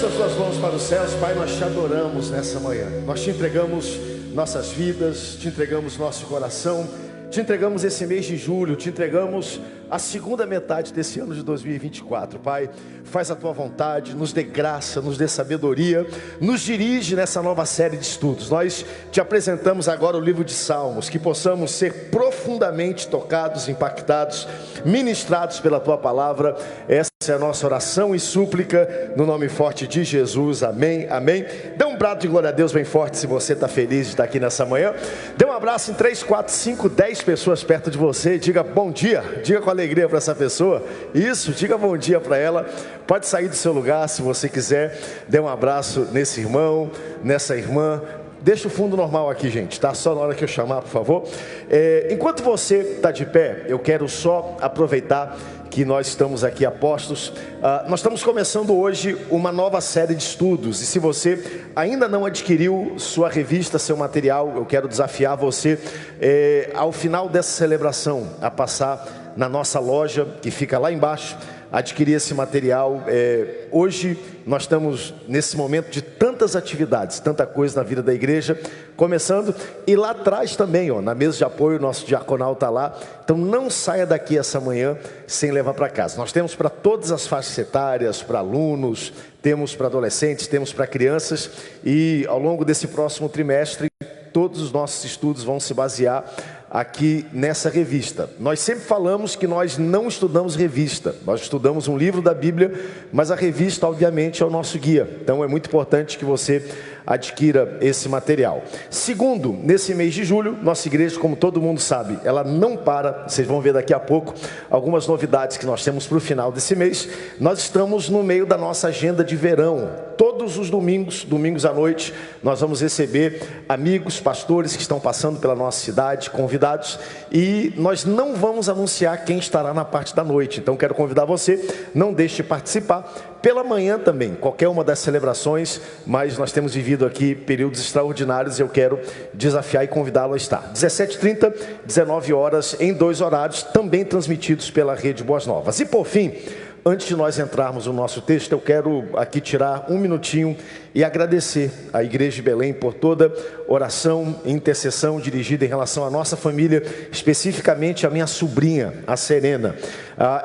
Levanta as suas mãos para os céus. Pai, nós te adoramos nessa manhã. Nós te entregamos nossas vidas, te entregamos nosso coração, te entregamos esse mês de julho, te entregamos a segunda metade desse ano de 2024. Pai, faz a tua vontade, nos dê graça, nos dê sabedoria, nos dirige nessa nova série de estudos. Nós te apresentamos agora o livro de Salmos, que possamos ser profundamente tocados, impactados, ministrados pela tua palavra. Essa é a nossa oração e súplica, no nome forte de Jesus, amém, amém. Dê um brado de glória a Deus bem forte se você está feliz de estar aqui nessa manhã. Dê um abraço em 3, 4, 5, 10 pessoas perto de você, diga bom dia, diga com alegria para essa pessoa, isso, diga bom dia para ela. Pode sair do seu lugar se você quiser, dê um abraço nesse irmão, nessa irmã. Deixa o fundo normal aqui, gente, tá? Só na hora que eu chamar, por favor. Enquanto você está de pé, eu quero só aproveitar que nós estamos aqui apostos. Nós estamos começando hoje uma nova série de estudos, e se você ainda não adquiriu sua revista, seu material, eu quero desafiar você, ao final dessa celebração, a passar na nossa loja, que fica lá embaixo, adquirir esse material. Hoje nós estamos nesse momento de tantas atividades, tanta coisa na vida da igreja, começando, e lá atrás também, ó, na mesa de apoio, nosso diaconal está lá. Então não saia daqui essa manhã sem levar para casa. Nós temos para todas as faixas etárias, para alunos, temos para adolescentes, temos para crianças, e ao longo desse próximo trimestre, todos os nossos estudos vão se basear aqui nessa revista. Nós sempre falamos que nós não estudamos revista, nós estudamos um livro da Bíblia, mas a revista obviamente é o nosso guia, então é muito importante que você adquira esse material. Segundo, nesse mês de julho, nossa igreja, como todo mundo sabe, ela não para, vocês vão ver daqui a pouco algumas novidades que nós temos para o final desse mês. Nós estamos no meio da nossa agenda de verão. Todos os domingos à noite, nós vamos receber amigos, pastores que estão passando pela nossa cidade, convidados, e nós não vamos anunciar quem estará na parte da noite. Então quero convidar você, não deixe de participar. Pela manhã também, qualquer uma das celebrações, mas nós temos vivido aqui períodos extraordinários e eu quero desafiar e convidá-lo a estar. 17h30, 19 horas, em 2 horários, também transmitidos pela Rede Boas Novas. E por fim, antes de nós entrarmos no nosso texto, eu quero aqui tirar um minutinho e agradecer à Igreja de Belém por toda oração e intercessão dirigida em relação à nossa família, especificamente a minha sobrinha, a Serena.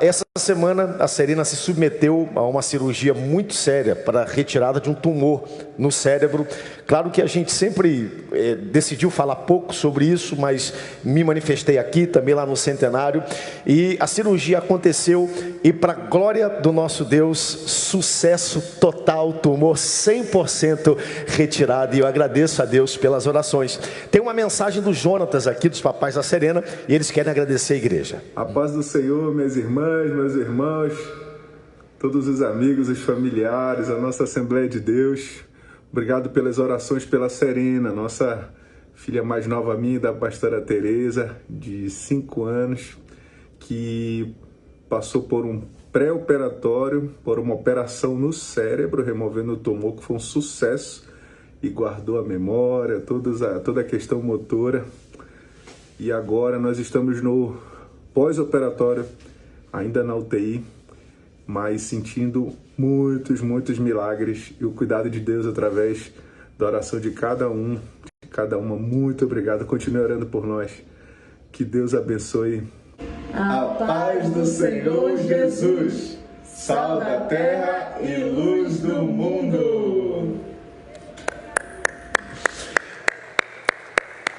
Essa semana a Serena se submeteu a uma cirurgia muito séria para a retirada de um tumor no cérebro. Claro que a gente sempre decidiu falar pouco sobre isso, mas me manifestei aqui, também lá no Centenário, e a cirurgia aconteceu, e para a glória do nosso Deus, sucesso total, tumor 100% retirado, e eu agradeço a Deus pelas orações. Tem uma mensagem do Jonatas aqui, dos papais da Serena, e eles querem agradecer a igreja. A paz do Senhor, minhas irmãs, meus irmãos, todos os amigos, os familiares, a nossa Assembleia de Deus. Obrigado pelas orações pela Serena, nossa filha mais nova minha, da pastora Tereza, de 5 anos, que passou por um pré-operatório, por uma operação no cérebro, removendo o tumor, que foi um sucesso, e guardou a memória, toda a questão motora. E agora nós estamos no pós-operatório, ainda na UTI, mas sentindo muitos milagres e o cuidado de Deus através da oração de cada uma. Muito obrigado, continue orando por nós. Que Deus abençoe. A paz do Senhor Jesus, sal da terra e luz do mundo.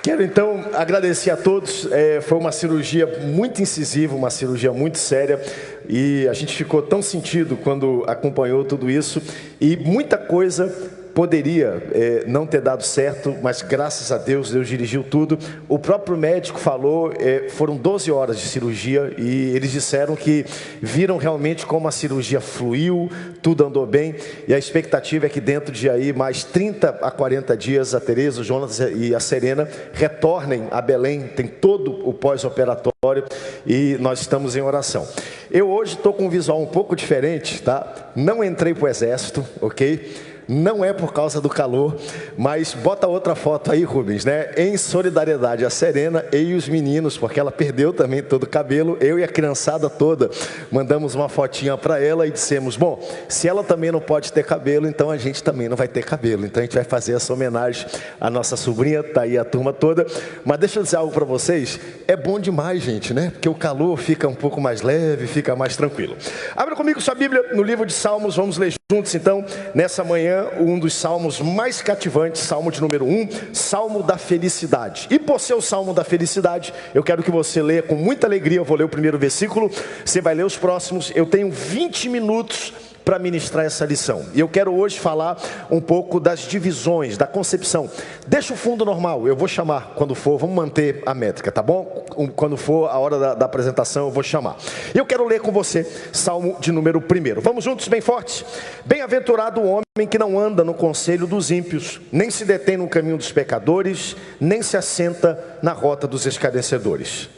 Quero então agradecer a todos. Foi uma cirurgia muito incisiva, uma cirurgia muito séria, e a gente ficou tão sentido quando acompanhou tudo isso, e muita coisa poderia não ter dado certo, mas graças a Deus, Deus dirigiu tudo. O próprio médico falou, foram 12 horas de cirurgia, e eles disseram que viram realmente como a cirurgia fluiu, tudo andou bem, e a expectativa é que dentro de aí mais 30 a 40 dias, a Tereza, o Jonas e a Serena retornem a Belém. Tem todo o pós-operatório e nós estamos em oração. Eu hoje estou com um visual um pouco diferente, tá? Não entrei para o exército, ok? não é por causa do calor, mas bota outra foto aí, Rubens, né? Em solidariedade a Serena e os meninos, porque ela perdeu também todo o cabelo, eu e a criançada toda mandamos uma fotinha para ela e dissemos, bom, se ela também não pode ter cabelo, então a gente também não vai ter cabelo. Então a gente vai fazer essa homenagem à nossa sobrinha, tá aí a turma toda. Mas deixa eu dizer algo para vocês, é bom demais, gente, né? Porque o calor fica um pouco mais leve, fica mais tranquilo. Abra comigo sua Bíblia no livro de Salmos, vamos ler juntos então, nessa manhã, um dos salmos mais cativantes, salmo de número 1, Salmo da Felicidade. E por ser o Salmo da Felicidade, eu quero que você leia com muita alegria, eu vou ler o primeiro versículo, você vai ler os próximos, eu tenho 20 minutos para ministrar essa lição. E eu quero hoje falar um pouco das divisões, da concepção. Deixa o fundo normal, eu vou chamar quando for, vamos manter a métrica, tá bom? Quando for a hora da apresentação, eu vou chamar. Eu quero ler com você, Salmo de número 1. Vamos juntos, bem fortes? Bem-aventurado o homem que não anda no conselho dos ímpios, nem se detém no caminho dos pecadores, nem se assenta na rota dos escarnecedores.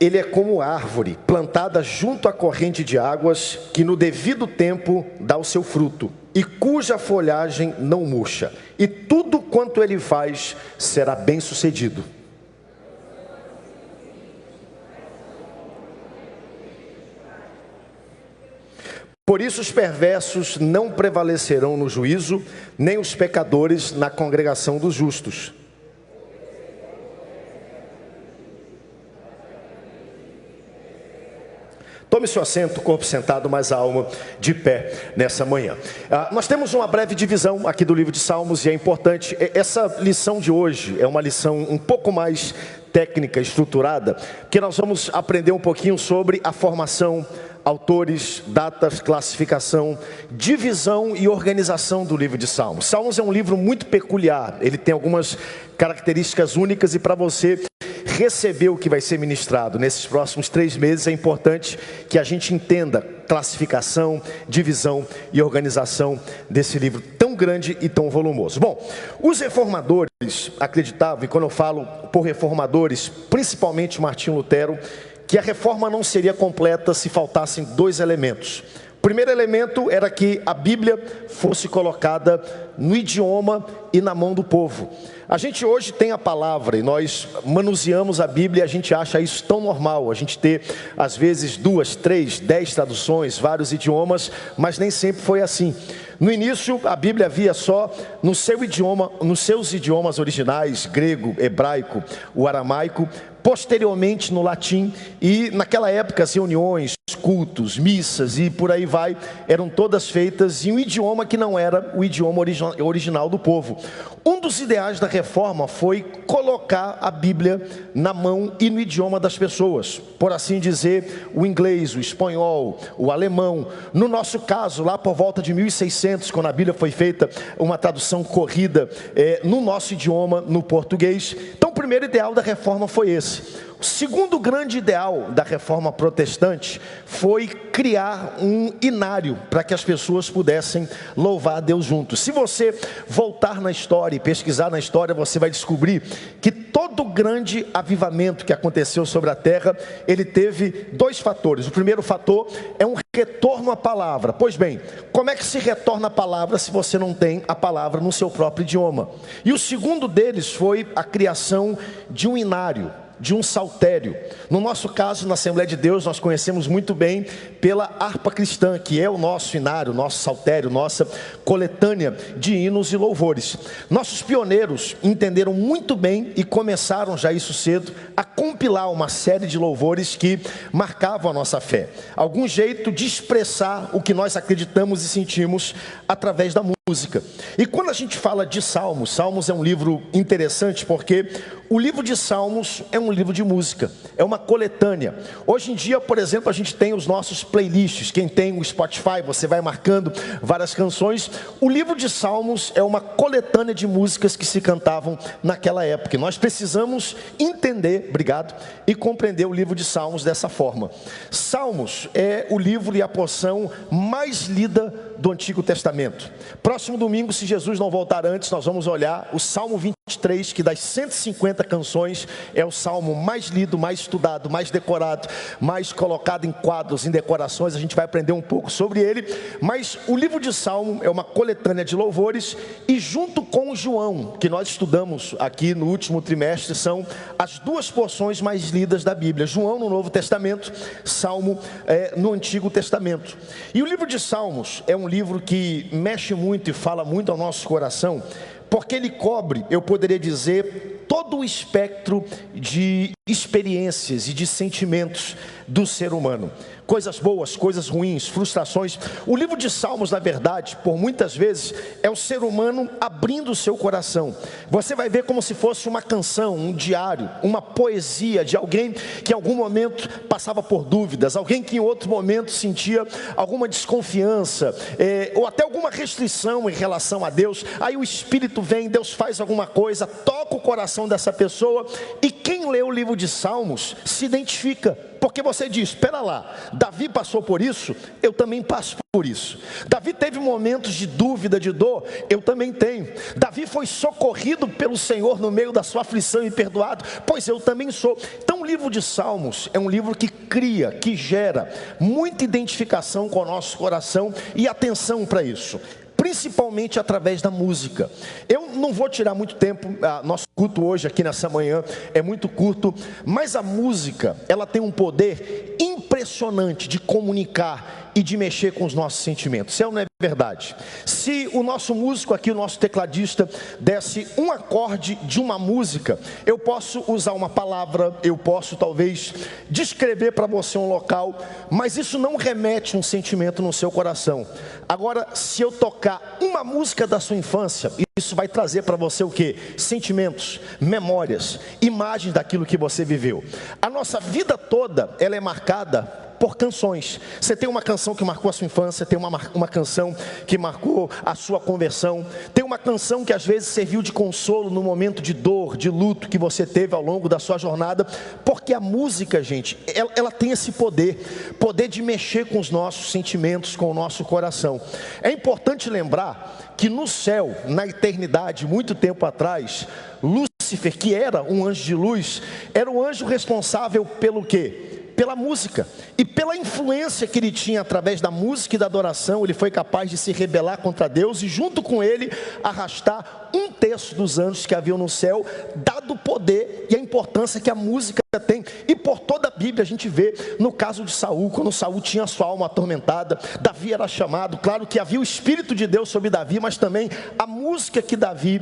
Ele é como árvore plantada junto à corrente de águas, que no devido tempo dá o seu fruto, e cuja folhagem não murcha, e tudo quanto ele faz será bem sucedido. Por isso os perversos não prevalecerão no juízo, nem os pecadores na congregação dos justos. Tome seu assento, corpo sentado, mas a alma de pé nessa manhã. Nós temos uma breve divisão aqui do livro de Salmos e é importante. Essa lição de hoje é uma lição um pouco mais técnica, estruturada, que nós vamos aprender um pouquinho sobre a formação, autores, datas, classificação, divisão e organização do livro de Salmos. Salmos é um livro muito peculiar, ele tem algumas características únicas e para você receber o que vai ser ministrado nesses próximos 3 meses, é importante que a gente entenda classificação, divisão e organização desse livro tão grande e tão volumoso. Bom, os reformadores acreditavam, e quando eu falo por reformadores, principalmente Martinho Lutero, que a reforma não seria completa se faltassem 2 elementos. O primeiro elemento era que a Bíblia fosse colocada no idioma e na mão do povo. A gente hoje tem a palavra e nós manuseamos a Bíblia e a gente acha isso tão normal. A gente ter, às vezes, 2, 3, 10 traduções, vários idiomas, mas nem sempre foi assim. No início, a Bíblia havia só no seu idioma, nos seus idiomas originais, grego, hebraico, o aramaico, posteriormente no latim, e naquela época as reuniões, cultos, missas e por aí vai, eram todas feitas em um idioma que não era o idioma original do povo. Um dos ideais da reforma foi colocar a Bíblia na mão e no idioma das pessoas, por assim dizer, o inglês, o espanhol, o alemão. No nosso caso, lá por volta de 1600, quando a Bíblia foi feita, uma tradução corrida no nosso idioma, no português. Então o primeiro ideal da reforma foi esse. O segundo grande ideal da reforma protestante foi criar um inário para que as pessoas pudessem louvar a Deus juntos. Se você voltar na história e pesquisar na história, você vai descobrir que todo grande avivamento que aconteceu sobre a terra, ele teve 2 fatores. O primeiro fator é um retorno à palavra. Pois bem, como é que se retorna a palavra se você não tem a palavra no seu próprio idioma? E o segundo deles foi a criação de um inário, de um saltério. No nosso caso, na Assembleia de Deus, nós conhecemos muito bem pela harpa cristã, que é o nosso inário, nosso saltério, nossa coletânea de hinos e louvores. Nossos pioneiros entenderam muito bem e começaram já isso cedo a compilar uma série de louvores que marcavam a nossa fé. Algum jeito de expressar o que nós acreditamos e sentimos através da música. E quando a gente fala de Salmos, Salmos é um livro interessante porque o livro de Salmos é um livro de música, é uma coletânea. Hoje em dia, por exemplo, a gente tem os nossos playlists. Quem tem o Spotify, você vai marcando várias canções. O livro de Salmos é uma coletânea de músicas que se cantavam naquela época. E nós precisamos entender, obrigado, e compreender o livro de Salmos dessa forma. Salmos é o livro e a porção mais lida do Antigo Testamento. Próximo domingo, se Jesus não voltar antes, nós vamos olhar o Salmo 23. 3, que das 150 canções é o salmo mais lido, mais estudado, mais decorado, mais colocado em quadros, em decorações. A gente vai aprender um pouco sobre ele. Mas o livro de Salmo é uma coletânea de louvores, e junto com João, que nós estudamos aqui no último trimestre, são as duas porções mais lidas da Bíblia: João no Novo Testamento, Salmo no Antigo Testamento. E o livro de Salmos é um livro que mexe muito e fala muito ao nosso coração, porque ele cobre, eu poderia dizer, todo o espectro de experiências e de sentimentos do ser humano. Coisas boas, coisas ruins, frustrações. O livro de Salmos, na verdade, por muitas vezes, é o ser humano abrindo o seu coração. Você vai ver como se fosse uma canção, um diário, uma poesia de alguém que em algum momento passava por dúvidas, alguém que em outro momento sentia alguma desconfiança, ou até alguma restrição em relação a Deus. Aí o Espírito vem, Deus faz alguma coisa, toca o coração dessa pessoa, e quem lê o livro de Salmos se identifica. Porque você diz, espera lá, Davi passou por isso, eu também passo por isso. Davi teve momentos de dúvida, de dor, eu também tenho. Davi foi socorrido pelo Senhor no meio da sua aflição e perdoado, pois eu também sou. Então o livro de Salmos é um livro que cria, que gera muita identificação com o nosso coração e atenção para isso, principalmente através da música. Eu não vou tirar muito tempo, nosso culto hoje aqui nessa manhã é muito curto, mas a música, ela tem um poder impressionante de comunicar e de mexer com os nossos sentimentos. É ou não é verdade? Se o nosso músico aqui, o nosso tecladista, desse um acorde de uma música, eu posso usar uma palavra, eu posso talvez descrever para você um local, mas isso não remete um sentimento no seu coração. Agora, se eu tocar uma música da sua infância, isso vai trazer para você o quê? Sentimentos, memórias, imagens daquilo que você viveu. A nossa vida toda, ela é marcada por canções. Você tem uma canção que marcou a sua infância, tem uma canção que marcou a sua conversão, tem uma canção que às vezes serviu de consolo no momento de dor, de luto que você teve ao longo da sua jornada, porque a música, gente, ela tem esse poder de mexer com os nossos sentimentos, com o nosso coração. É importante lembrar que no céu, na eternidade, muito tempo atrás, Lúcifer, que era um anjo de luz, era o anjo responsável pelo quê? Pela música, e pela influência que ele tinha através da música e da adoração, ele foi capaz de se rebelar contra Deus, e junto com ele, arrastar 1/3 dos anjos que haviam no céu, dado o poder e a importância que a música tem. E por toda a Bíblia a gente vê, no caso de Saul, quando Saul tinha sua alma atormentada, Davi era chamado, claro que havia o Espírito de Deus sobre Davi, mas também a música que Davi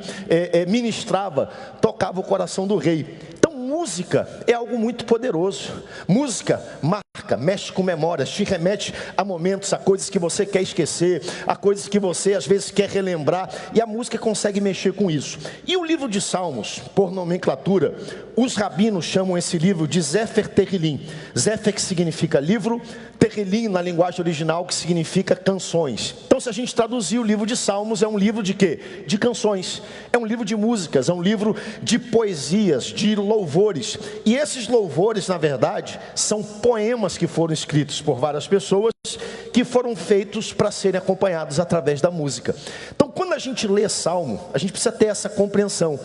ministrava, tocava o coração do rei. Música é algo muito poderoso. Música marca, mexe com memórias, te remete a momentos, a coisas que você quer esquecer, a coisas que você às vezes quer relembrar, e a música consegue mexer com isso. E o livro de Salmos, por nomenclatura, os rabinos chamam esse livro de Sefer Tehillim. Sefer, que significa livro, Tehillim na linguagem original, que significa canções. Então, se a gente traduzir o livro de Salmos, é um livro de quê? De canções. É um livro de músicas, é um livro de poesias, de louvores. E esses louvores, na verdade, são poemas que foram escritos por várias pessoas, que foram feitos para serem acompanhados através da música. Então, quando a gente lê Salmo, a gente precisa ter essa compreensão.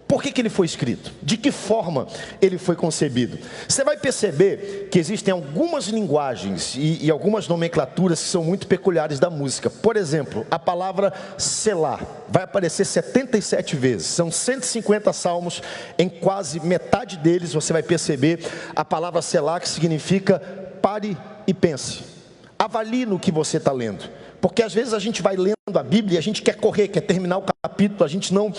Por que ele foi escrito? De que forma ele foi concebido? Você vai perceber que existem algumas linguagens e algumas nomenclaturas que são muito peculiares da música. Por exemplo, a palavra Selá vai aparecer 77 vezes. São 150 salmos, em quase metade deles você vai perceber a palavra Selá, que significa pare e pense. Avalie no que você está lendo. Porque às vezes a gente vai lendo a Bíblia e a gente quer correr, quer terminar o capítulo, a gente não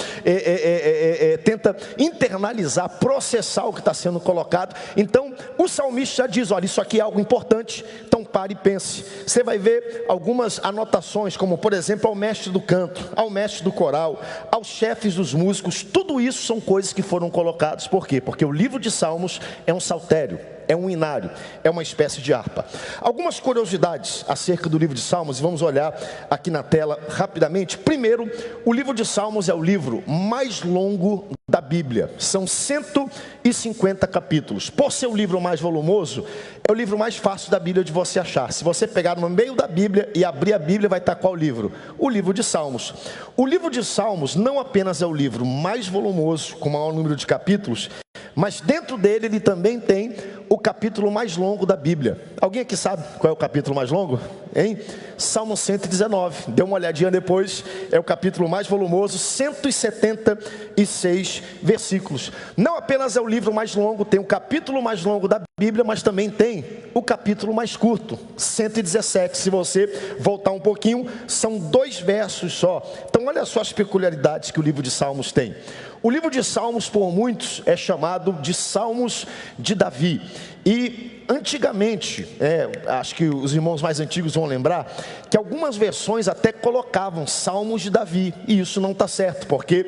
tenta internalizar, processar o que está sendo colocado. Então o salmista já diz, olha, isso aqui é algo importante, então pare e pense. Você vai ver algumas anotações, como por exemplo ao mestre do canto, ao mestre do coral, aos chefes dos músicos. Tudo isso são coisas que foram colocadas. Por quê? Porque o livro de Salmos é um saltério, é um inário, é uma espécie de harpa. Algumas curiosidades acerca do livro de Salmos, vamos olhar aqui na tela rapidamente. Primeiro, o livro de Salmos é o livro mais longo da Bíblia. São 150 capítulos. Por ser o livro mais volumoso, é o livro mais fácil da Bíblia de você achar. Se você pegar no meio da Bíblia e abrir a Bíblia, vai estar qual livro? O livro de Salmos. O livro de Salmos não apenas é o livro mais volumoso, com o maior número de capítulos, mas dentro dele ele também tem o capítulo mais longo da Bíblia. Alguém aqui sabe qual é o capítulo mais longo? Hein? Salmo 119, dê uma olhadinha depois, é o capítulo mais volumoso, 176 versículos. Não apenas é o livro mais longo, tem o capítulo mais longo da Bíblia, mas também tem o capítulo mais curto, 117. Se você voltar um pouquinho, são 2 versos só. Então olha só as peculiaridades que o livro de Salmos tem. O livro de Salmos, por muitos, é chamado de Salmos de Davi. E antigamente, acho que os irmãos mais antigos vão lembrar, que algumas versões até colocavam Salmos de Davi. E isso não está certo, porque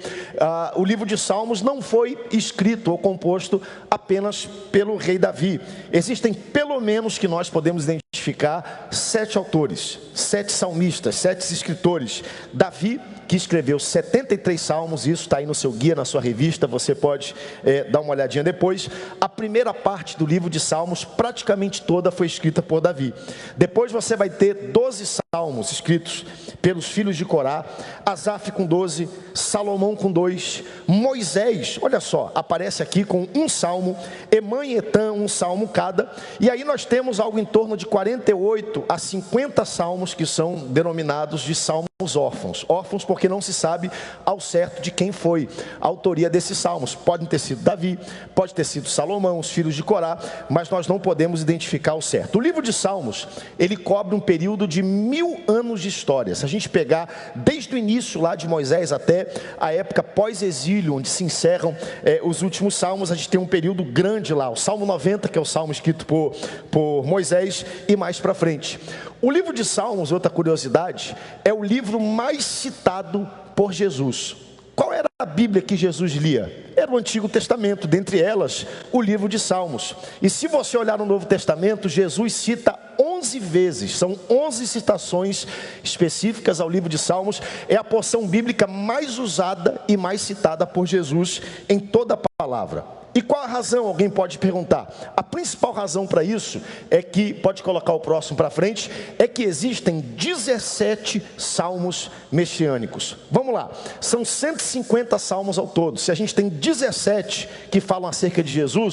o livro de Salmos não foi escrito ou composto apenas pelo rei Davi. Existem pelo menos, que nós podemos identificar, 7 autores, 7 salmistas, 7 escritores. Davi, que escreveu 73 salmos, isso está aí no seu guia, na sua revista, você pode dar uma olhadinha depois. A primeira parte do livro de Salmos, praticamente toda, foi escrita por Davi. Depois você vai ter 12 salmos escritos pelos filhos de Corá, Asaf com 12, Salomão com 2, Moisés, olha só, aparece aqui com 1 salmo, Emã e Etã, 1 salmo cada, e aí nós temos algo em torno de 48 a 50 salmos que são denominados de salmos órfãos. Órfãos porque não se sabe ao certo de quem foi a autoria desses salmos. Pode ter sido Davi, pode ter sido Salomão, os filhos de Corá, mas nós não podemos identificar o certo. O livro de Salmos, ele cobre um período de 1000 anos de história. Se a gente pegar desde o início lá de Moisés até a época pós-exílio, onde se encerram os últimos salmos, a gente tem um período grande lá. O Salmo 90, que é o salmo escrito por Moisés, e mais para frente. O livro de Salmos, outra curiosidade, é o livro mais citado por Jesus. Qual era a Bíblia que Jesus lia? Era o Antigo Testamento, dentre elas, o livro de Salmos. E se você olhar no Novo Testamento, Jesus cita 11 vezes, são 11 citações específicas ao livro de Salmos. É a porção bíblica mais usada e mais citada por Jesus em toda a palavra. E qual a razão? Alguém pode perguntar. A principal razão para isso é que, pode colocar o próximo para frente, é que existem 17 salmos messiânicos. Vamos lá, são 150 salmos ao todo. Se a gente tem 17 que falam acerca de Jesus,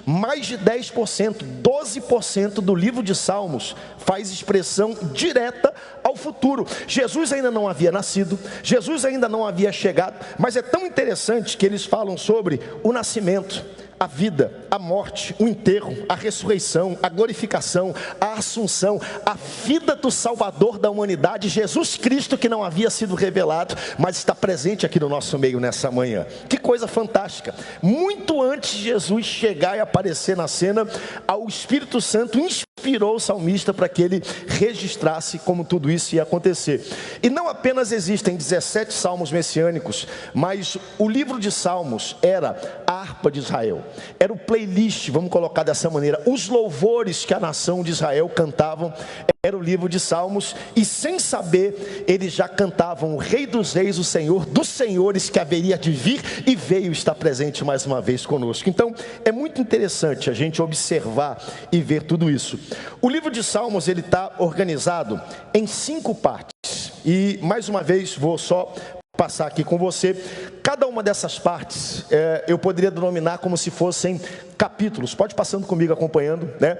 mais de 10%, 12% do livro de Salmos faz expressão direta ao futuro. Jesus ainda não havia nascido, Jesus ainda não havia chegado, mas é tão interessante que eles falam sobre o nascimento, a vida, a morte, o enterro, a ressurreição, a glorificação, a assunção, a vida do Salvador da humanidade, Jesus Cristo, que não havia sido revelado, mas está presente aqui no nosso meio nessa manhã. Que coisa fantástica! Muito antes de Jesus chegar e aparecer na cena, o Espírito Santo inspirou o salmista para que ele registrasse como tudo isso ia acontecer. E não apenas existem 17 salmos messiânicos, mas o livro de Salmos era a harpa de Israel. Era o playlist, vamos colocar dessa maneira, os louvores que a nação de Israel cantavam, era o livro de Salmos, e sem saber, eles já cantavam o Rei dos Reis, o Senhor dos Senhores, que haveria de vir e veio estar presente mais uma vez conosco. Então, é muito interessante a gente observar e ver tudo isso. O livro de Salmos, ele está organizado em 5 partes, e mais uma vez, vou só passar aqui com você. Cada uma dessas partes eu poderia denominar como se fossem capítulos. Pode passando comigo, acompanhando, né?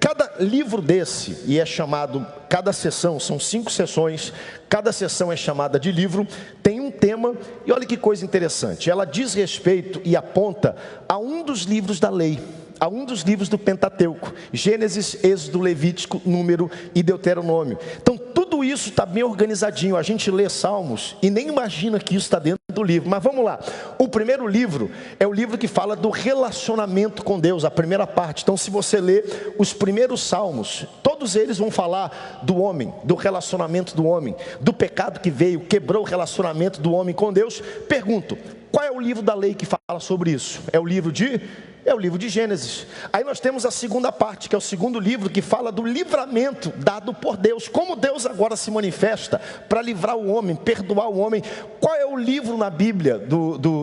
Cada livro desse, e é chamado, cada sessão, são 5 sessões, cada sessão é chamada de livro, tem um tema, e olha que coisa interessante, ela diz respeito e aponta a um dos livros da lei, a um dos livros do Pentateuco, Gênesis, Êxodo, Levítico, Número e Deuteronômio. Então tudo isso está bem organizadinho. A gente lê Salmos e nem imagina que isso está dentro do livro, mas vamos lá. O primeiro livro é o livro que fala do relacionamento com Deus, a primeira parte. Então se você lê os primeiros Salmos, todos eles vão falar do homem, do relacionamento do homem, do pecado que veio, quebrou o relacionamento do homem com Deus. Pergunto, Qual é o livro da lei que fala sobre isso? É o livro de Gênesis. Aí nós temos a segunda parte, que é o segundo livro, que fala do livramento dado por Deus. Como Deus agora se manifesta para livrar o homem, perdoar o homem. Qual é o livro na Bíblia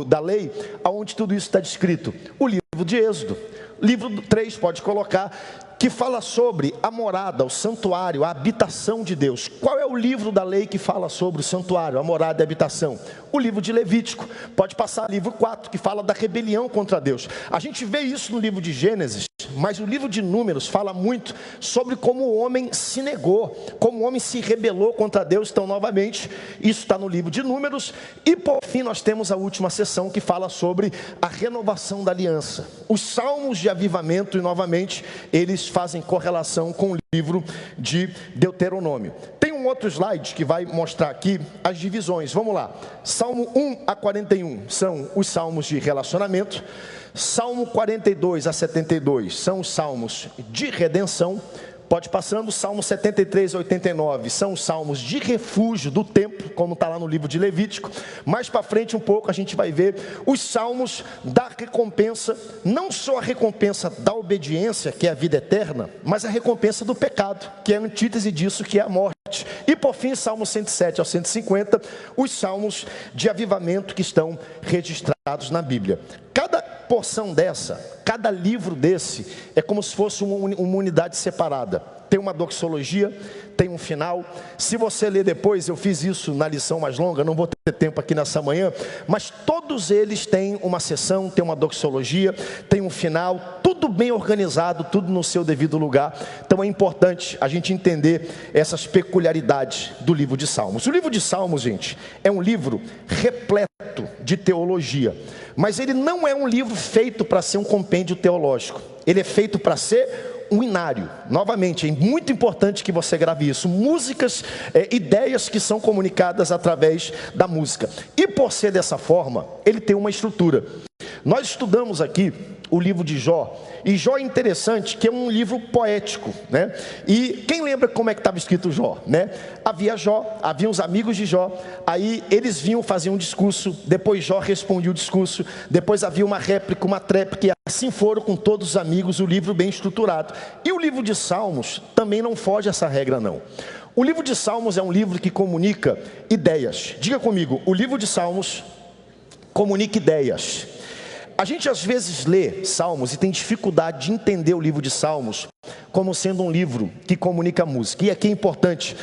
da lei, onde tudo isso está descrito? O livro de Êxodo. Livro 3, pode colocar, que fala sobre a morada, o santuário, a habitação de Deus. Qual é o livro da lei que fala sobre o santuário, a morada e a habitação? O livro de Levítico. Pode passar livro 4, que fala da rebelião contra Deus. A gente vê isso no livro de Gênesis, mas o livro de Números fala muito sobre como o homem se negou, como o homem se rebelou contra Deus. Então, novamente, isso está no livro de Números. E por fim, nós temos a última sessão que fala sobre a renovação da aliança. Os salmos de avivamento, e novamente, eles fazem correlação com o livro de Deuteronômio. Tem um outro slide que vai mostrar aqui as divisões. Vamos lá. Salmo 1 a 41 são os salmos de relacionamento. Salmo 42 a 72 são os salmos de redenção. Pode passando. Salmo 73 a 89 são os salmos de refúgio do templo, como está lá no livro de Levítico. Mais para frente um pouco a gente vai ver os salmos da recompensa, não só a recompensa da obediência, que é a vida eterna, mas a recompensa do pecado, que é a antítese disso, que é a morte. E por fim, Salmo 107 ao 150, os salmos de avivamento que estão registrados na Bíblia. Cada porção dessa, cada livro desse, é como se fosse uma unidade separada. Tem uma doxologia, tem um final. Se você ler depois, eu fiz isso na lição mais longa, não vou ter tempo aqui nessa manhã, mas todos eles têm uma sessão, tem uma doxologia, tem um final, tudo bem organizado, tudo no seu devido lugar. Então é importante a gente entender essas peculiaridades do livro de Salmos. O livro de Salmos, gente, é um livro repleto de teologia, mas ele não é um livro feito para ser um compêndio teológico. Ele é feito para ser um inário. Novamente, é muito importante que você grave isso. Músicas, ideias que são comunicadas através da música. E por ser dessa forma, ele tem uma estrutura. Nós estudamos aqui o livro de Jó, e Jó é interessante, que é um livro poético, né? E quem lembra como é que estava escrito Jó, né? Havia os amigos de Jó, aí eles vinham fazer um discurso, depois Jó respondia o discurso, depois havia uma réplica, uma tréplica, e assim foram com todos os amigos, o livro bem estruturado. E o livro de Salmos também não foge essa regra, não. O livro de Salmos é um livro que comunica ideias. Diga comigo, o livro de Salmos comunica ideias. A gente às vezes lê Salmos e tem dificuldade de entender o livro de Salmos como sendo um livro que comunica música. E aqui é importante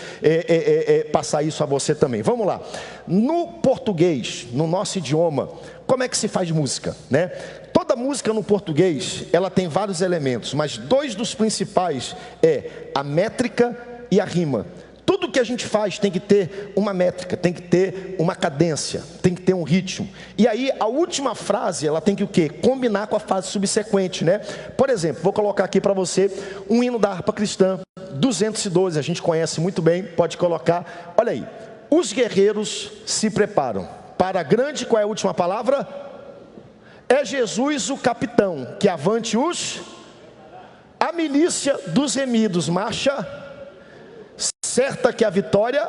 passar isso a você também. Vamos lá. No português, no nosso idioma, como é que se faz música, né? Toda música no português, ela tem vários elementos, mas dois dos principais é a métrica e a rima. Tudo que a gente faz tem que ter uma métrica, tem que ter uma cadência, tem que ter um ritmo. E aí a última frase, ela tem que o quê? Combinar com a fase subsequente, né? Por exemplo, vou colocar aqui para você um hino da harpa cristã, 212, a gente conhece muito bem, pode colocar. Olha aí, os guerreiros se preparam para a grande, qual é a última palavra? É Jesus o capitão, que avante a milícia dos remidos, marcha certa que a vitória.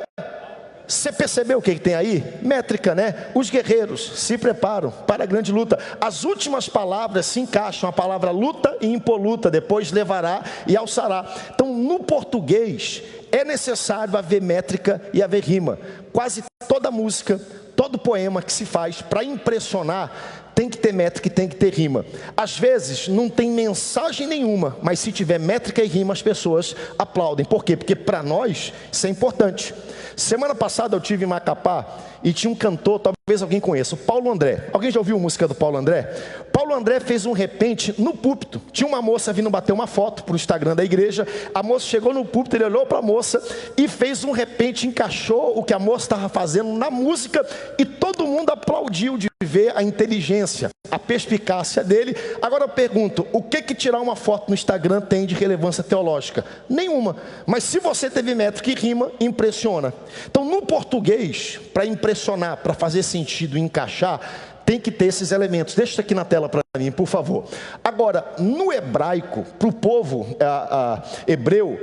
Você percebeu o que tem aí? Métrica, né? Os guerreiros se preparam para a grande luta. As últimas palavras se encaixam, a palavra luta e impoluta, depois levará e alçará. Então no português é necessário haver métrica e haver rima. Quase toda música, todo poema que se faz para impressionar tem que ter métrica e tem que ter rima. Às vezes não tem mensagem nenhuma, mas se tiver métrica e rima, as pessoas aplaudem. Por quê? Porque para nós isso é importante. Semana passada eu tive em Macapá e tinha um cantor, talvez alguém conheça, o Paulo André. Alguém já ouviu a música do Paulo André? Paulo André fez um repente no púlpito. Tinha uma moça vindo bater uma foto para o Instagram da igreja. A moça chegou no púlpito, ele olhou para a moça e fez um repente, encaixou o que a moça estava fazendo na música e todo mundo aplaudiu de ver a inteligência, a perspicácia dele. Agora eu pergunto, o que tirar uma foto no Instagram tem de relevância teológica? Nenhuma. Mas se você teve métrica e rima, impressiona. Então no português, para impressionar, para fazer sentido e encaixar, tem que ter esses elementos. Deixa isso aqui na tela para mim, por favor. Agora, no hebraico, para o povo hebreu,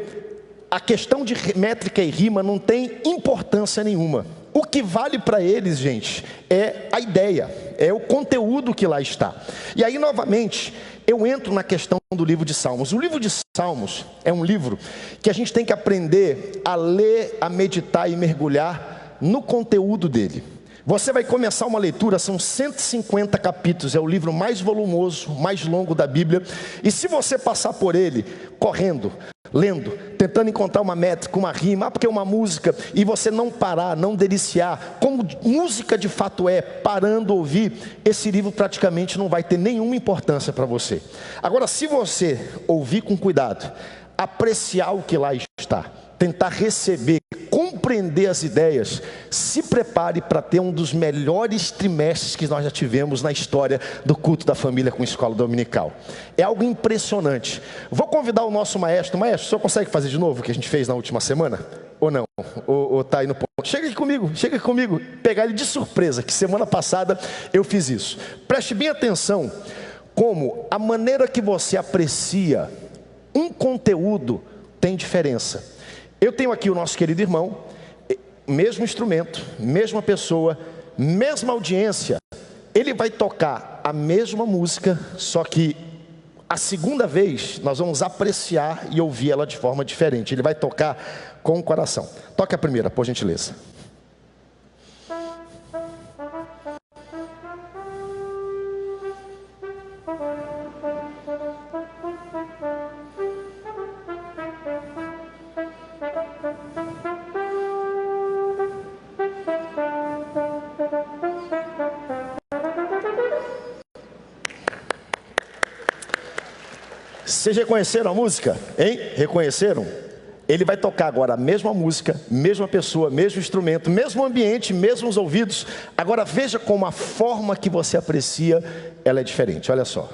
a questão de métrica e rima não tem importância nenhuma. O que vale para eles, gente, é a ideia, é o conteúdo que lá está. E aí, novamente, eu entro na questão do livro de Salmos. O livro de Salmos é um livro que a gente tem que aprender a ler, a meditar e mergulhar no conteúdo dele. Você vai começar uma leitura, são 150 capítulos, é o livro mais volumoso, mais longo da Bíblia. E se você passar por ele, correndo, lendo, tentando encontrar uma métrica, uma rima, porque é uma música, e você não parar, não deliciar, como música de fato é, parando ouvir, esse livro praticamente não vai ter nenhuma importância para você. Agora, se você ouvir com cuidado, apreciar o que lá está, tentar receber, compreender as ideias, se prepare para ter um dos melhores trimestres que nós já tivemos na história do culto da família com escola dominical. É algo impressionante. Vou convidar o nosso maestro. Maestro, o senhor consegue fazer de novo o que a gente fez na última semana? Ou não? Ou está aí no ponto? Chega aqui comigo, pegar ele de surpresa, que semana passada eu fiz isso. Preste bem atenção como a maneira que você aprecia um conteúdo tem diferença. Eu tenho aqui o nosso querido irmão, mesmo instrumento, mesma pessoa, mesma audiência. Ele vai tocar a mesma música, só que a segunda vez nós vamos apreciar e ouvir ela de forma diferente. Ele vai tocar com o coração. Toque a primeira, por gentileza. Vocês reconheceram a música? Hein? Reconheceram? Ele vai tocar agora a mesma música, mesma pessoa, mesmo instrumento, mesmo ambiente, mesmos ouvidos. Agora veja como a forma que você aprecia, ela é diferente. Olha só.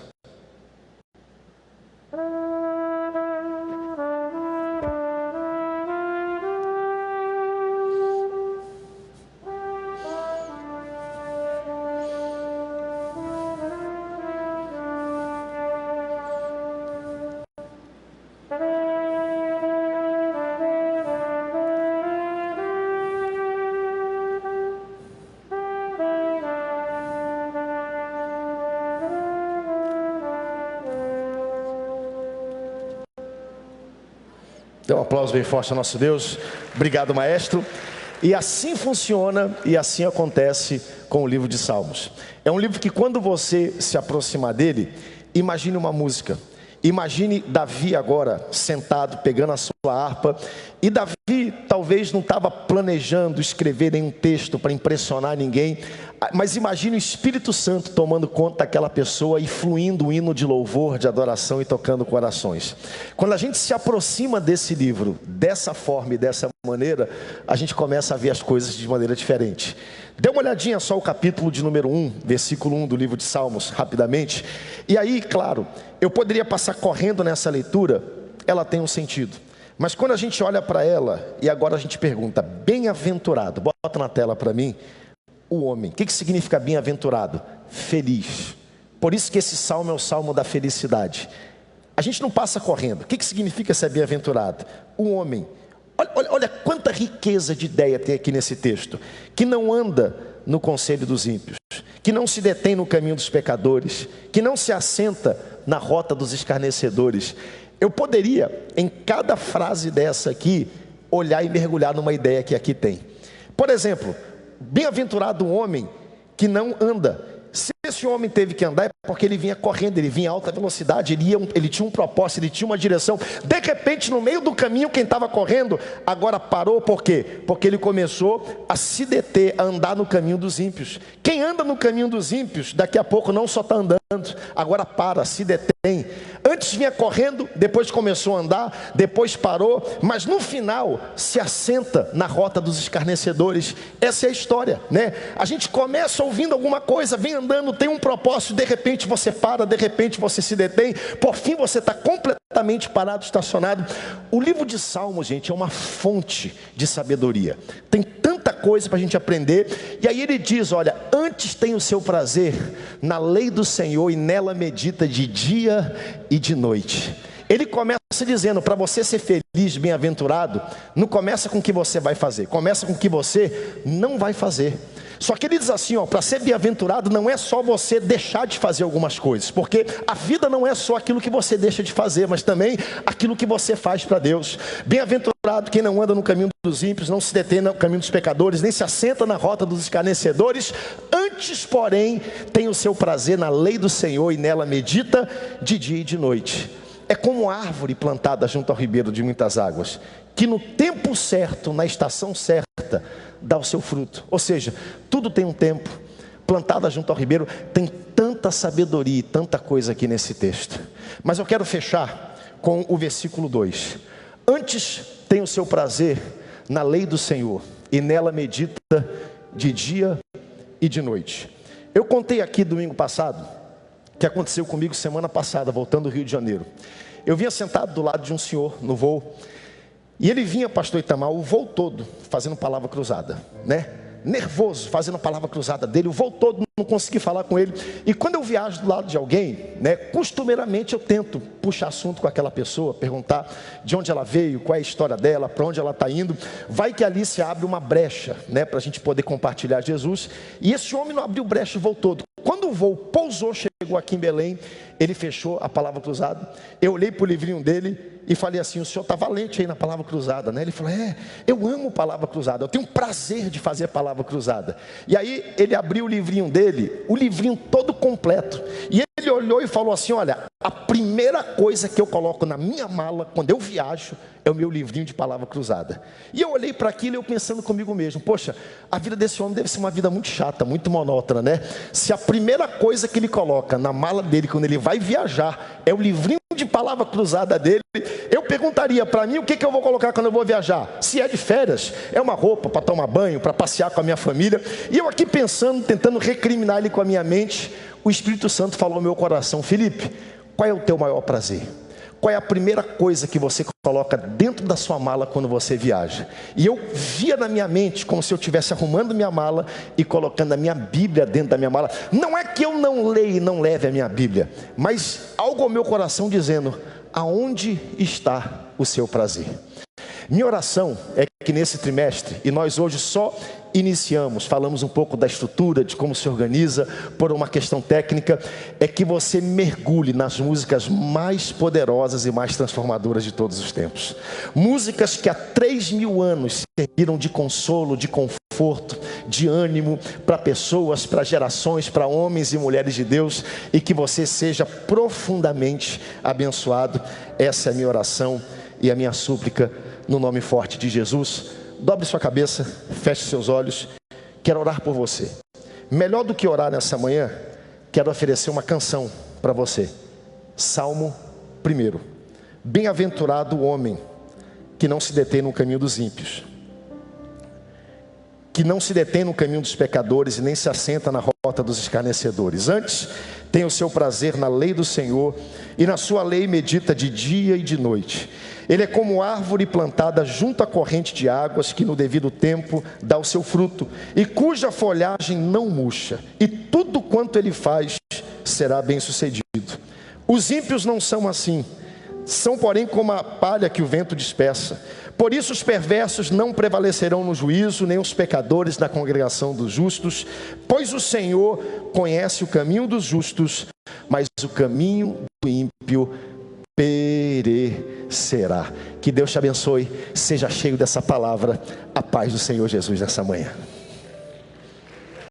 Dê um aplauso bem forte ao nosso Deus. Obrigado, maestro. E assim funciona e assim acontece com o livro de Salmos. É um livro que quando você se aproximar dele, imagine uma música. Imagine Davi agora sentado, pegando a sua harpa. E Davi talvez não estava planejando escrever nenhum texto para impressionar ninguém. Mas imagine o Espírito Santo tomando conta daquela pessoa e fluindo um hino de louvor, de adoração e tocando corações. Quando a gente se aproxima desse livro, dessa forma e dessa maneira, a gente começa a ver as coisas de maneira diferente. Dê uma olhadinha só o capítulo de número 1, versículo 1 do livro de Salmos, rapidamente. E aí, claro, eu poderia passar correndo nessa leitura, ela tem um sentido. Mas quando a gente olha para ela, e agora a gente pergunta, bem-aventurado, bota na tela para mim, o homem. O que significa bem-aventurado? Feliz. Por isso que esse salmo é o salmo da felicidade. A gente não passa correndo. O que significa ser bem-aventurado? O homem. Olha quanta riqueza de ideia tem aqui nesse texto. Que não anda no conselho dos ímpios, que não se detém no caminho dos pecadores, que não se assenta na rota dos escarnecedores. Eu poderia, em cada frase dessa aqui, olhar e mergulhar numa ideia que aqui tem. Por exemplo, bem-aventurado o homem que não anda. Se esse homem teve que andar é porque ele vinha correndo, ele vinha em alta velocidade, ele tinha um propósito, ele tinha uma direção. De repente, no meio do caminho, quem estava correndo, agora parou, por quê? Porque ele começou a se deter, a andar no caminho dos ímpios. Quem anda no caminho dos ímpios, daqui a pouco não só está andando, agora para, se detém. Antes vinha correndo, depois começou a andar, depois parou, mas no final se assenta na rota dos escarnecedores. Essa é a história, né? A gente começa ouvindo alguma coisa, vem andando, tem um propósito, de repente você para, de repente você se detém, por fim você está completamente parado, estacionado. O livro de Salmos, gente, é uma fonte de sabedoria. Tem tanta coisa para a gente aprender. E aí ele diz, olha, antes tem o seu prazer na lei do Senhor e nela medita de dia e de noite. Ele começa dizendo, para você ser feliz, bem-aventurado, não começa com o que você vai fazer, começa com o que você não vai fazer. Só que ele diz assim, para ser bem-aventurado não é só você deixar de fazer algumas coisas, porque a vida não é só aquilo que você deixa de fazer, mas também aquilo que você faz para Deus. Bem-aventurado quem não anda no caminho dos ímpios, não se detém no caminho dos pecadores, nem se assenta na rota dos escarnecedores, antes, porém, tem o seu prazer na lei do Senhor e nela medita de dia e de noite. É como árvore plantada junto ao ribeiro de muitas águas, que no tempo certo, na estação certa, dá o seu fruto. Ou seja, tudo tem um tempo. Plantada junto ao ribeiro, tem tanta sabedoria e tanta coisa aqui nesse texto. Mas eu quero fechar com o versículo 2. Antes tem o seu prazer na lei do Senhor, e nela medita de dia e de noite. Eu contei aqui domingo passado, que aconteceu comigo semana passada, voltando do Rio de Janeiro. Eu vinha sentado do lado de um senhor no voo, e ele vinha, pastor Itamar, o voo todo, fazendo palavra cruzada, né? Nervoso, fazendo a palavra cruzada dele, o voo todo, não consegui falar com ele. E quando eu viajo do lado de alguém, né, costumeiramente eu tento puxar assunto com aquela pessoa, perguntar de onde ela veio, qual é a história dela, para onde ela está indo. Vai que ali se abre uma brecha, né, para a gente poder compartilhar Jesus. E esse homem não abriu brecha o voo todo. Quando o voo pousou, chegou aqui em Belém, ele fechou a palavra cruzada. Eu olhei para o livrinho dele e falei assim, o senhor está valente aí na palavra cruzada, né? Ele falou, eu amo palavra cruzada, eu tenho prazer de fazer a palavra cruzada. E aí ele abriu o livrinho dele, o livrinho todo completo, e ele olhou e falou assim, olha, a primeira coisa que eu coloco na minha mala quando eu viajo é o meu livrinho de palavra cruzada. E eu olhei para aquilo e eu pensando comigo mesmo, poxa, a vida desse homem deve ser uma vida muito chata, muito monótona, né? Se a primeira coisa que ele coloca na mala dele quando ele vai viajar é o livrinho de palavra cruzada dele, eu perguntaria para mim o que eu vou colocar quando eu vou viajar. Se é de férias, é uma roupa para tomar banho, para passear com a minha família. E eu aqui pensando, tentando recriminar ele com a minha mente, o Espírito Santo falou no meu coração, Felipe, qual é o teu maior prazer? Qual é a primeira coisa que você coloca dentro da sua mala quando você viaja? E eu via na minha mente como se eu estivesse arrumando minha mala e colocando a minha Bíblia dentro da minha mala. Não é que eu não leia e não leve a minha Bíblia, mas algo ao meu coração dizendo, aonde está o seu prazer? Minha oração é que nesse trimestre, e nós hoje só iniciamos, falamos um pouco da estrutura, de como se organiza, por uma questão técnica, é que você mergulhe nas músicas mais poderosas e mais transformadoras de todos os tempos. Músicas que há 3.000 anos serviram de consolo, de conforto, de ânimo para pessoas, para gerações, para homens e mulheres de Deus, e que você seja profundamente abençoado. Essa é a minha oração e a minha súplica no nome forte de Jesus. Dobre sua cabeça, feche seus olhos. Quero orar por você. Melhor do que orar nessa manhã, quero oferecer uma canção para você. Salmo 1. Bem-aventurado o homem que não se detém no caminho dos ímpios, que não se detém no caminho dos pecadores e nem se assenta na rota dos escarnecedores. Antes, tem o seu prazer na lei do Senhor, e na sua lei medita de dia e de noite. Ele é como árvore plantada junto à corrente de águas, que no devido tempo dá o seu fruto, e cuja folhagem não murcha, e tudo quanto ele faz será bem sucedido. Os ímpios não são assim, são porém como a palha que o vento dispersa. Por isso os perversos não prevalecerão no juízo, nem os pecadores na congregação dos justos, pois o Senhor conhece o caminho dos justos, mas o caminho do ímpio perecerá. Que Deus te abençoe, seja cheio dessa palavra, a paz do Senhor Jesus nessa manhã.